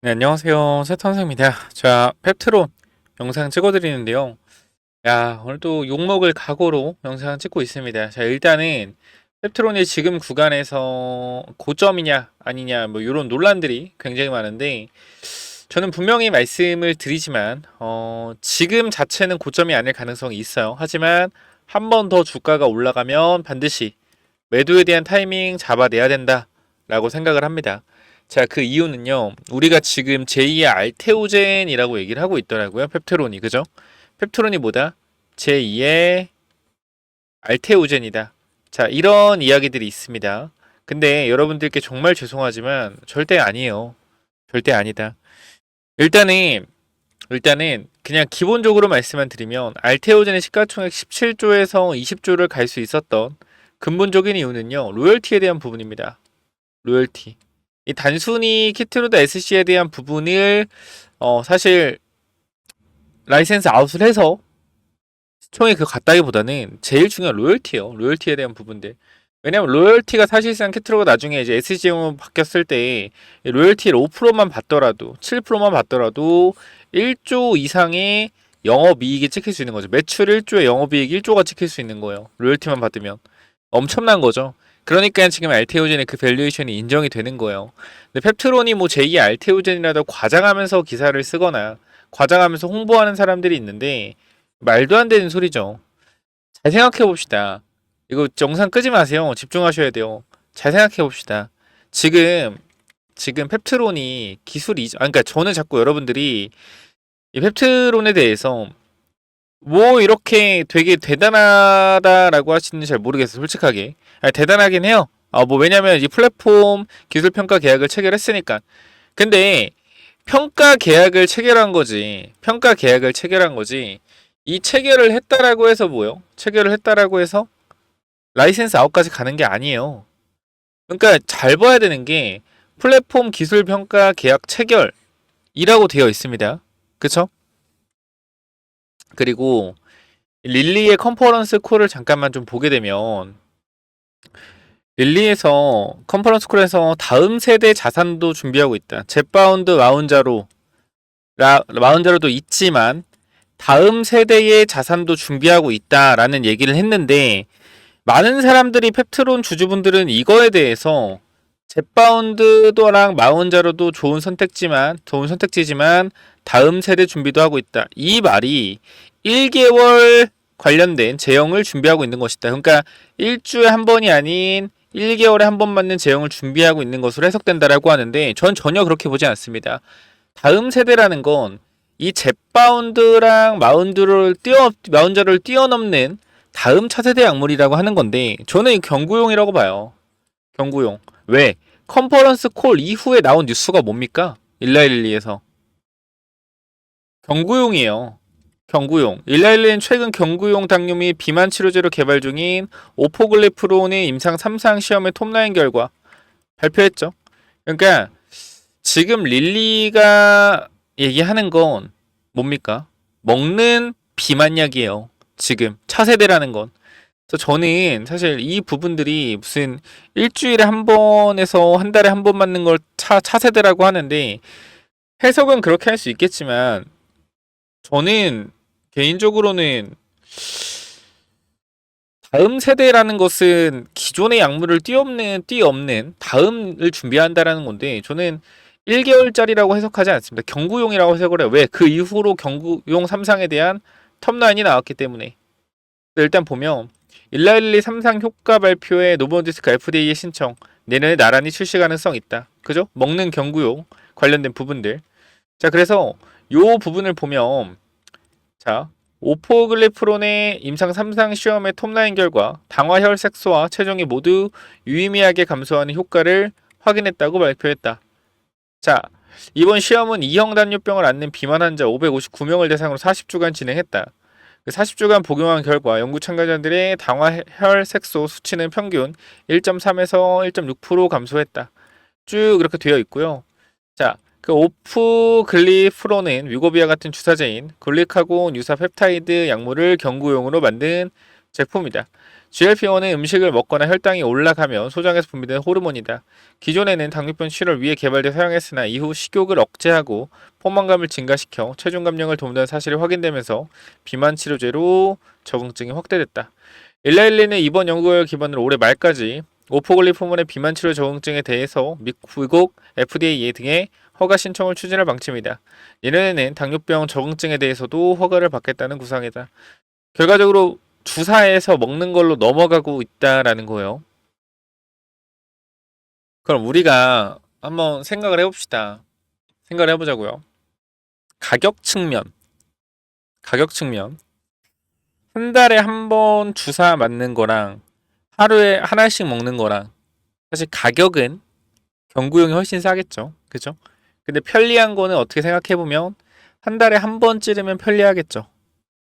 네, 안녕하세요. 세턴생입니다. 자, 펩트론 영상 찍어드리는데요. 야, 오늘도 욕먹을 각오로 영상 찍고 있습니다. 자, 일단은 펩트론이 지금 구간에서 고점이냐 아니냐 뭐 이런 논란들이 굉장히 많은데 저는 분명히 말씀을 드리지만 지금 자체는 고점이 아닐 가능성이 있어요. 하지만 한 번 더 주가가 올라가면 반드시 매도에 대한 타이밍 잡아내야 된다라고 생각을 합니다. 자, 그 이유는요. 우리가 지금 제2의 알테오젠이라고 얘기를 하고 있더라고요. 펩테론이. 그죠? 펩테론이 뭐다? 제2의 알테오젠이다. 자, 이런 이야기들이 있습니다. 근데 여러분들께 정말 죄송하지만 절대 아니에요. 절대 아니다. 일단은 그냥 기본적으로 말씀만 드리면 알테오젠의 시가총액 17조에서 20조를 갈 수 있었던 근본적인 이유는요. 로열티에 대한 부분입니다. 로열티. 이 단순히 키트로드 SC에 대한 부분을 사실 라이센스 아웃을 해서 시총이 그 같다기보다는 제일 중요한 로열티예요. 로열티에 대한 부분들. 왜냐면 로열티가 사실상 키트로가 나중에 이제 SC용으로 바뀌었을 때 로열티를 5%만 받더라도 7%만 받더라도 1조 이상의 영업이익이 찍힐 수 있는 거죠. 매출 1조에 영업이익 1조가 찍힐 수 있는 거예요. 로열티만 받으면. 엄청난 거죠. 그러니까 지금 알테오젠의 그 밸류에이션이 인정이 되는 거예요. 근데 펩트론이 뭐 제2의 알테오젠이라도 과장하면서 기사를 쓰거나 과장하면서 홍보하는 사람들이 있는데 말도 안 되는 소리죠. 잘 생각해 봅시다. 이거 영상 끄지 마세요. 집중하셔야 돼요. 잘 생각해 봅시다. 지금 펩트론이 기술이 그러니까 저는 자꾸 여러분들이 이 펩트론에 대해서 뭐 이렇게 되게 대단하다라고 하시는지 잘 모르겠어요. 솔직하게. 아니, 대단하긴 해요. 뭐 왜냐면 이 플랫폼 기술 평가 계약을 체결했으니까. 근데 평가 계약을 체결한 거지. 평가 계약을 체결한 거지. 이 체결을 했다라고 해서 뭐요? 체결을 했다라고 해서 라이센스 아웃까지 가는 게 아니에요. 그러니까 잘 봐야 되는 게 플랫폼 기술 평가 계약 체결이라고 되어 있습니다. 그쵸? 그리고 릴리의 컨퍼런스 콜을 잠깐만 좀 보게 되면 릴리에서 컨퍼런스 콜에서 다음 세대 자산도 준비하고 있다. 젯바운드 마운자로도 있지만 다음 세대의 자산도 준비하고 있다라는 얘기를 했는데 많은 사람들이 펩트론 주주분들은 이거에 대해서 젯바운드도랑 마운자로도 좋은 선택지지만 다음 세대 준비도 하고 있다. 이 말이 1개월 관련된 제형을 준비하고 있는 것이다. 그러니까 일주에 한 번이 아닌 1개월에 한 번 맞는 제형을 준비하고 있는 것으로 해석된다라고 하는데 전 전혀 그렇게 보지 않습니다. 다음 세대라는 건 이 젯바운드랑 마운자를 뛰어넘는 다음 차세대 약물이라고 하는 건데 저는 경구용이라고 봐요. 경구용. 왜? 컨퍼런스 콜 이후에 나온 뉴스가 뭡니까? 일라일리에서. 경구용이에요. 경구용. 일라일리는 최근 경구용 당뇨 및 비만 치료제로 개발 중인 오포글리프론의 임상 3상 시험의 톱라인 결과 발표했죠. 그러니까 지금 릴리가 얘기하는 건 뭡니까? 먹는 비만약이에요. 지금 차세대라는 건. 그래서 저는 사실 이 부분들이 무슨 일주일에 한 번에서 한 달에 한 번 맞는 걸 차세대라고 하는데 해석은 그렇게 할 수 있겠지만 저는 개인적으로는 다음 세대라는 것은 기존의 약물을 띄엄는 다음을 준비한다라는 건데 저는 1개월짜리라고 해석하지 않습니다. 경구용이라고 해석을 해요. 왜? 그 이후로 경구용 3상에 대한 텀라인이 나왔기 때문에. 일단 보면 일라일리 3상 효과 발표에 노보디스크 FDA의 신청 내년에 나란히 출시 가능성 있다. 그죠? 먹는 경구용 관련된 부분들. 자, 그래서 요 부분을 보면 자, 오포글리프론의 임상 3상 시험의 톱라인 결과 당화혈 색소와 체중이 모두 유의미하게 감소하는 효과를 확인했다고 발표했다. 자, 이번 시험은 2형 단뇨병을 앓는 비만 환자 559명을 대상으로 40주간 진행했다. 40주간 복용한 결과 연구 참가자들의 당화혈 색소 수치는 평균 1.3에서 1.6% 감소했다. 쭉 이렇게 되어 있고요. 자, 그 오프글리프론은 위고비와 같은 주사제인 글리카곤 유사 펩타이드 약물을 경구용으로 만든 제품이다. GLP-1은 음식을 먹거나 혈당이 올라가면 소장에서 분비되는 호르몬이다. 기존에는 당뇨병 치료를 위해 개발돼 사용했으나 이후 식욕을 억제하고 포만감을 증가시켜 체중 감량을 돕는 사실이 확인되면서 비만 치료제로 적응증이 확대됐다. 일라일리는 이번 연구를 기반으로 올해 말까지 오포글리포몬의 비만 치료 적응증에 대해서 미국 FDA 등의 허가 신청을 추진할 방침이다. 내년에는 당뇨병 적응증에 대해서도 허가를 받겠다는 구상이다. 결과적으로 주사해서 먹는 걸로 넘어가고 있다라는 거예요. 그럼 우리가 한번 생각을 해봅시다. 생각을 해보자고요. 가격 측면. 가격 측면. 한 달에 한 번 주사 맞는 거랑 하루에 하나씩 먹는 거랑 사실 가격은 경구용이 훨씬 싸겠죠. 그죠? 근데 편리한 거는 어떻게 생각해보면 한 달에 한 번 찌르면 편리하겠죠.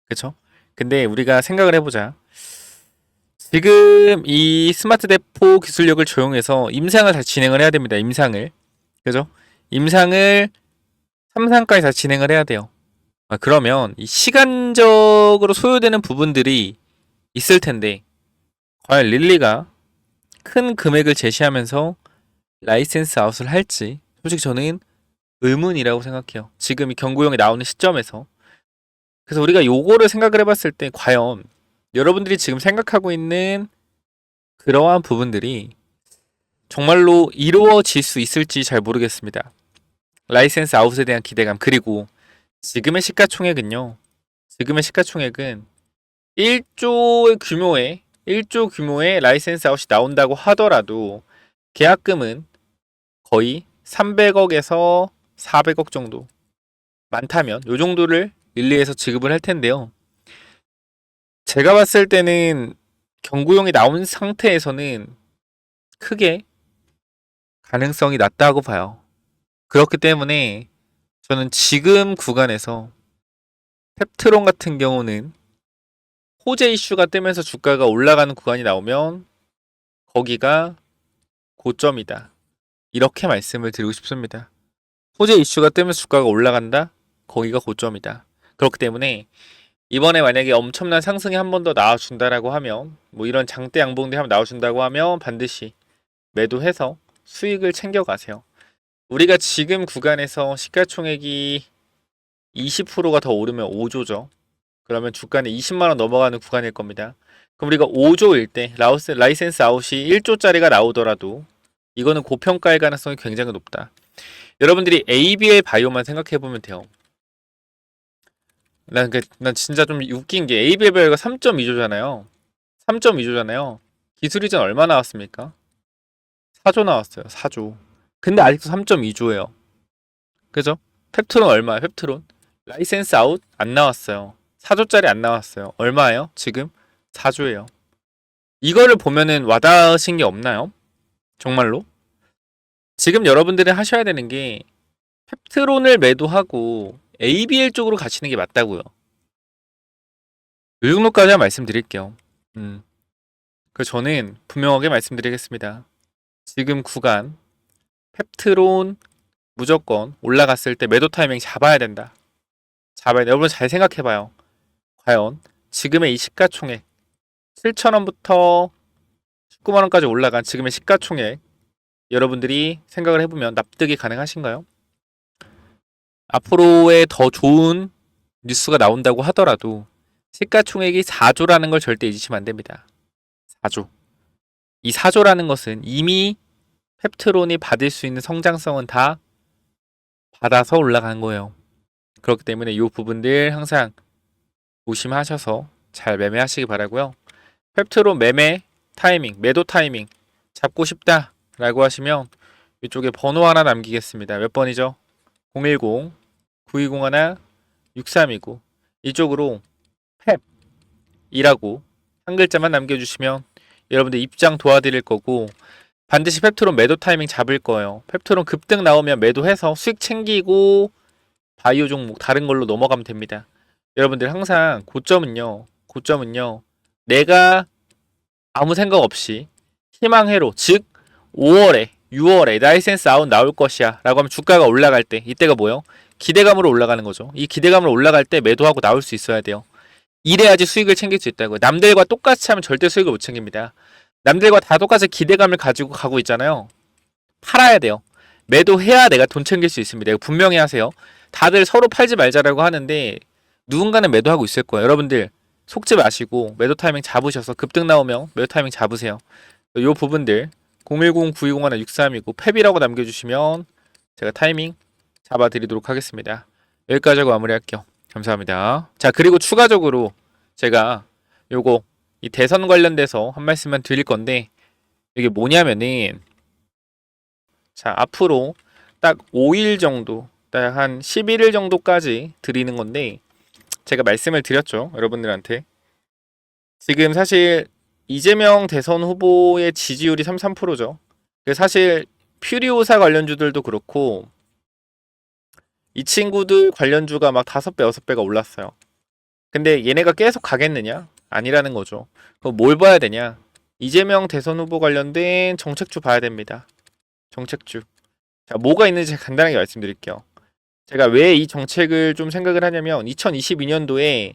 그죠? 근데 우리가 생각을 해보자. 지금 이 스마트 대포 기술력을 적용해서 임상을 다 진행을 해야 됩니다. 임상을. 그죠? 임상을 3상까지 다 진행을 해야 돼요. 그러면 이 시간적으로 소요되는 부분들이 있을 텐데 과연 릴리가 큰 금액을 제시하면서 라이센스 아웃을 할지 솔직히 저는 의문이라고 생각해요. 지금 이 경고용이 나오는 시점에서. 그래서 우리가 요거를 생각을 해봤을 때 과연 여러분들이 지금 생각하고 있는 그러한 부분들이 정말로 이루어질 수 있을지 잘 모르겠습니다. 라이센스 아웃에 대한 기대감 그리고 지금의 시가총액은요. 지금의 시가총액은 1조 규모의 라이센스 아웃이 나온다고 하더라도 계약금은 거의 300억에서 400억 정도 많다면 요 정도를 릴리에서 지급을 할 텐데요. 제가 봤을 때는 경구용이 나온 상태에서는 크게 가능성이 낮다고 봐요. 그렇기 때문에 저는 지금 구간에서 펩트론 같은 경우는 호재 이슈가 뜨면서 주가가 올라가는 구간이 나오면 거기가 고점이다. 이렇게 말씀을 드리고 싶습니다. 호재 이슈가 뜨면서 주가가 올라간다? 거기가 고점이다. 그렇기 때문에 이번에 만약에 엄청난 상승이 한 번 더 나와준다라고 하면 뭐 이런 장대 양봉들이 한번 나와준다고 하면 반드시 매도해서 수익을 챙겨가세요. 우리가 지금 구간에서 시가총액이 20%가 더 오르면 5조죠. 그러면 주가는 20만원 넘어가는 구간일 겁니다. 그럼 우리가 5조일 때 라이센스 아웃이 1조짜리가 나오더라도 이거는 고평가일 가능성이 굉장히 높다. 여러분들이 ABL 바이오만 생각해보면 돼요. 난 진짜 좀 웃긴 게 ABL 바이오가 3.2조잖아요. 3.2조잖아요. 기술 이전 얼마 나왔습니까? 4조 나왔어요. 4조. 근데 아직도 3.2조예요. 그죠? 펩트론 얼마야? 펩트론 라이센스 아웃 안 나왔어요. 4조짜리 안 나왔어요. 얼마예요? 지금 4조예요. 이거를 보면은 와닿으신 게 없나요? 정말로? 지금 여러분들이 하셔야 되는 게 펩트론을 매도하고 ABL 쪽으로 가시는 게 맞다고요. 요 정도까지 말씀드릴게요. 그 저는 분명하게 말씀드리겠습니다. 지금 구간 펩트론 무조건 올라갔을 때 매도 타이밍 잡아야 된다. 잡아야 돼. 여러분 잘 생각해봐요. 과연 지금의 이 시가총액 7,000원부터 19만원까지 올라간 지금의 시가총액 여러분들이 생각을 해보면 납득이 가능하신가요? 앞으로의 더 좋은 뉴스가 나온다고 하더라도 시가총액이 4조라는 걸 절대 잊으시면 안 됩니다. 4조. 이 4조라는 것은 이미 펩트론이 받을 수 있는 성장성은 다 받아서 올라간 거예요. 그렇기 때문에 이 부분들 항상 조심하셔서 잘 매매하시기 바라고요. 펩트론 매매 타이밍, 매도 타이밍 잡고 싶다 라고 하시면 이쪽에 번호 하나 남기겠습니다. 몇 번이죠? 010-9201-6329 이쪽으로 펩이라고 한 글자만 남겨주시면 여러분들 입장 도와드릴 거고 반드시 펩트론 매도 타이밍 잡을 거예요. 펩트론 급등 나오면 매도해서 수익 챙기고 바이오 종목 다른 걸로 넘어가면 됩니다. 여러분들 항상 고점은요 내가 아무 생각 없이 희망회로 즉 5월에 6월에 라이센스 아웃 나올 것이야 라고 하면 주가가 올라갈 때 이때가 뭐예요? 기대감으로 올라가는 거죠. 이 기대감으로 올라갈 때 매도하고 나올 수 있어야 돼요. 이래야지 수익을 챙길 수 있다고요. 남들과 똑같이 하면 절대 수익을 못 챙깁니다. 남들과 다 똑같이 기대감을 가지고 가고 있잖아요. 팔아야 돼요. 매도해야 내가 돈 챙길 수 있습니다. 이거 분명히 하세요. 다들 서로 팔지 말자라고 하는데 누군가는 매도하고 있을 거예요. 여러분들 속지 마시고 매도 타이밍 잡으셔서 급등 나오면 매도 타이밍 잡으세요. 요 부분들 010-9201-6329 펩이라고 남겨주시면 제가 타이밍 잡아드리도록 하겠습니다. 여기까지 하고 마무리할게요. 감사합니다. 자, 그리고 추가적으로 제가 요거 이 대선 관련돼서 한 말씀만 드릴 건데 이게 뭐냐면은 자, 앞으로 딱 5일 정도, 딱 한 11일 정도까지 드리는 건데 제가 말씀을 드렸죠. 여러분들한테. 지금 사실 이재명 대선 후보의 지지율이 33%죠. 사실 퓨리오사 관련주들도 그렇고 이 친구들 관련주가 막 5배, 6배가 올랐어요. 근데 얘네가 계속 가겠느냐? 아니라는 거죠. 그럼 뭘 봐야 되냐? 이재명 대선 후보 관련된 정책주 봐야 됩니다. 정책주. 자, 뭐가 있는지 제가 간단하게 말씀드릴게요. 제가 왜 이 정책을 좀 생각을 하냐면 2022년도에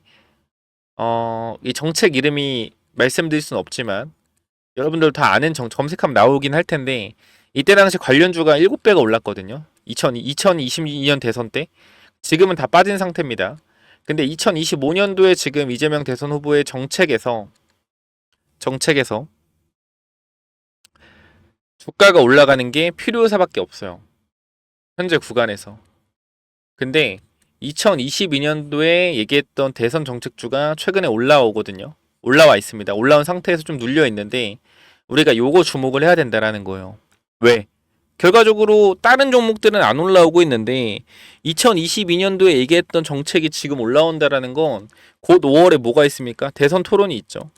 이 정책 이름이 말씀드릴 수는 없지만 여러분들 다 아는 검색하면 나오긴 할 텐데 이때 당시 관련주가 7배가 올랐거든요. 2022년 대선 때. 지금은 다 빠진 상태입니다. 근데 2025년도에 지금 이재명 대선 후보의 정책에서 주가가 올라가는 게 필요사밖에 없어요. 현재 구간에서. 근데 2022년도에 얘기했던 대선 정책주가 최근에 올라오거든요. 올라와 있습니다. 올라온 상태에서 좀 눌려 있는데 우리가 요거 주목을 해야 된다라는 거예요. 왜? 결과적으로 다른 종목들은 안 올라오고 있는데 2022년도에 얘기했던 정책이 지금 올라온다라는 건 곧 5월에 뭐가 있습니까? 대선 토론이 있죠.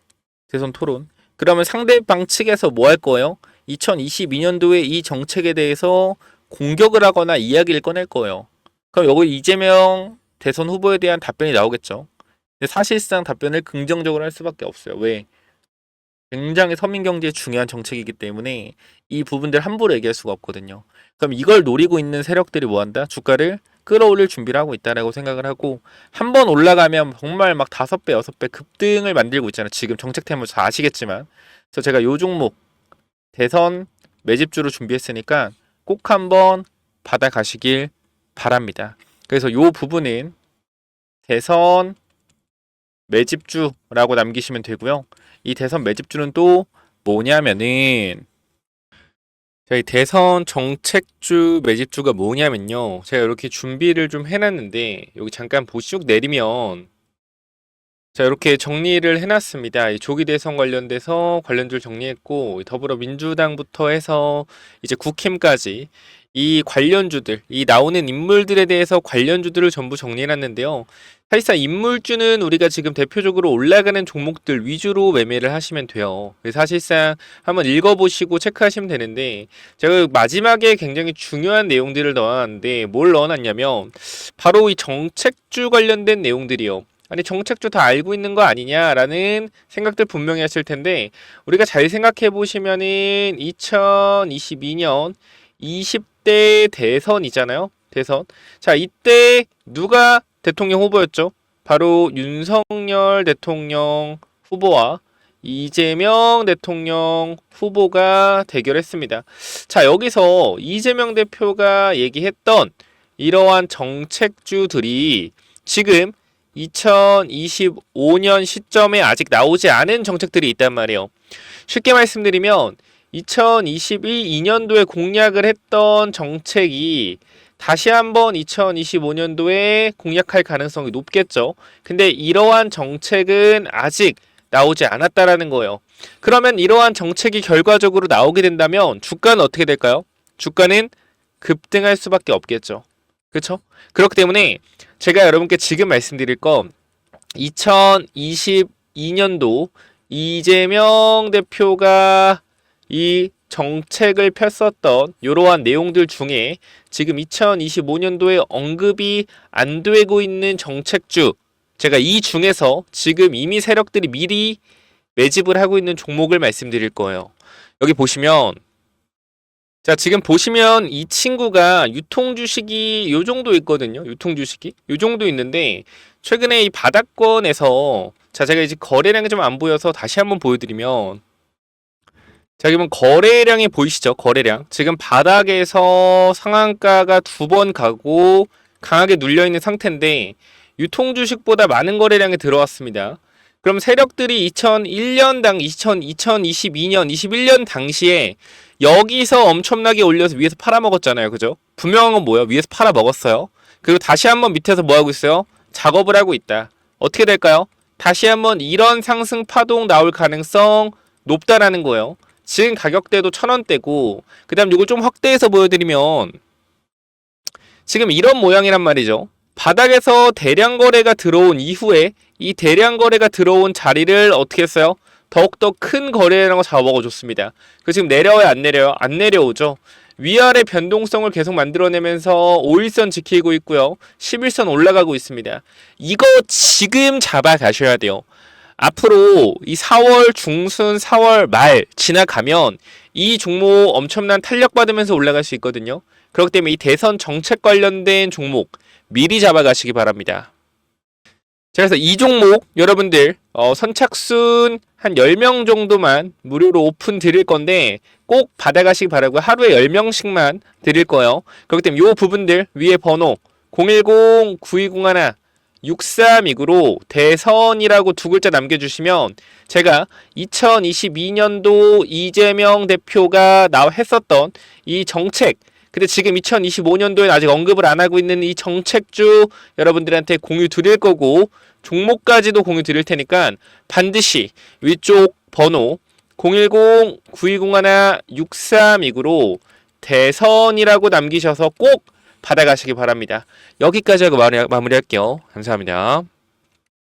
대선 토론. 그러면 상대방 측에서 뭐 할 거예요? 2022년도에 이 정책에 대해서 공격을 하거나 이야기를 꺼낼 거예요. 그럼 여기 이재명 대선 후보에 대한 답변이 나오겠죠. 근데 사실상 답변을 긍정적으로 할 수밖에 없어요. 왜? 굉장히 서민경제에 중요한 정책이기 때문에 이 부분들 함부로 얘기할 수가 없거든요. 그럼 이걸 노리고 있는 세력들이 뭐한다? 주가를 끌어올릴 준비를 하고 있다라고 생각을 하고 한 번 올라가면 정말 막 5배, 6배 급등을 만들고 있잖아요. 지금 정책 때문에 잘 아시겠지만. 그래서 제가 요 종목 대선 매집주로 준비했으니까 꼭 한번 받아가시길 바랍니다. 그래서 요 부분은 대선 매집주라고 남기시면 되고요. 이 대선 매집주는 또 뭐냐면은 저희 대선 정책주 매집주가 뭐냐면요. 제가 이렇게 준비를 좀 해놨는데 여기 잠깐 보시쭉 내리면 자 이렇게 정리를 해놨습니다. 이 조기 대선 관련돼서 관련주를 정리했고 더불어민주당부터 해서 이제 국힘까지 이 관련주들, 이 나오는 인물들에 대해서 관련주들을 전부 정리해놨는데요. 사실상 인물주는 우리가 지금 대표적으로 올라가는 종목들 위주로 매매를 하시면 돼요. 사실상 한번 읽어보시고 체크하시면 되는데 제가 마지막에 굉장히 중요한 내용들을 넣어놨는데 뭘 넣어놨냐면 바로 이 정책주 관련된 내용들이요. 아니 정책주 다 알고 있는 거 아니냐라는 생각들 분명히 하실 텐데 우리가 잘 생각해 보시면은 2022년 20대 대선이잖아요. 대선. 자, 이때 누가 대통령 후보였죠? 바로 윤석열 대통령 후보와 이재명 대통령 후보가 대결했습니다. 자, 여기서 이재명 대표가 얘기했던 이러한 정책주들이 지금 2025년 시점에 아직 나오지 않은 정책들이 있단 말이에요. 쉽게 말씀드리면 2022년도에 공약을 했던 정책이 다시 한번 2025년도에 공약할 가능성이 높겠죠. 근데 이러한 정책은 아직 나오지 않았다라는 거예요. 그러면 이러한 정책이 결과적으로 나오게 된다면 주가는 어떻게 될까요? 주가는 급등할 수밖에 없겠죠. 그렇죠? 그렇기 때문에 제가 여러분께 지금 말씀드릴 건 2022년도 이재명 대표가 이 정책을 폈었던 이러한 내용들 중에 지금 2025년도에 언급이 안 되고 있는 정책주 제가 이 중에서 지금 이미 세력들이 미리 매집을 하고 있는 종목을 말씀드릴 거예요. 여기 보시면 자, 지금 보시면 이 친구가 유통주식이 요 정도 있거든요. 유통주식이 요 정도 있는데 최근에 이 바닥권에서 자, 제가 이제 거래량이 좀 안 보여서 다시 한번 보여드리면 자, 그러면 거래량이 보이시죠? 거래량. 지금 바닥에서 상한가가 2번 가고 강하게 눌려있는 상태인데 유통주식보다 많은 거래량이 들어왔습니다. 그럼 세력들이 2022년, 21년 당시에 여기서 엄청나게 올려서 위에서 팔아먹었잖아요. 그죠? 분명한 건 뭐예요? 위에서 팔아먹었어요. 그리고 다시 한번 밑에서 뭐 하고 있어요? 작업을 하고 있다. 어떻게 될까요? 다시 한번 이런 상승 파동 나올 가능성 높다라는 거예요. 지금 가격대도 1,000원대고 그 다음 이걸 좀 확대해서 보여드리면 지금 이런 모양이란 말이죠. 바닥에서 대량 거래가 들어온 이후에 이 대량 거래가 들어온 자리를 어떻게 했어요? 더욱더 큰 거래량으로 잡아먹어줬습니다. 그 지금 내려와요? 안 내려요? 안 내려오죠. 위아래 변동성을 계속 만들어내면서 5일선 지키고 있고요. 11선 올라가고 있습니다. 이거 지금 잡아가셔야 돼요. 앞으로 이 4월 중순 4월 말 지나가면 이 종목 엄청난 탄력받으면서 올라갈 수 있거든요. 그렇기 때문에 이 대선 정책 관련된 종목 미리 잡아가시기 바랍니다. 자, 그래서 이 종목 여러분들 선착순 한 10명 정도만 무료로 오픈 드릴 건데 꼭 받아가시기 바라고 하루에 10명씩만 드릴 거예요. 그렇기 때문에 이 부분들 위에 번호 010-9201 6329로 대선이라고 2글자 남겨주시면 제가 2022년도 이재명 대표가 했었던 이 정책 근데 지금 2025년도에 아직 언급을 안 하고 있는 이 정책주 여러분들한테 공유 드릴 거고 종목까지도 공유 드릴 테니까 반드시 위쪽 번호 010-9201-6329로 대선이라고 남기셔서 꼭 받아가시기 바랍니다. 여기까지 하고 마무리할게요. 감사합니다.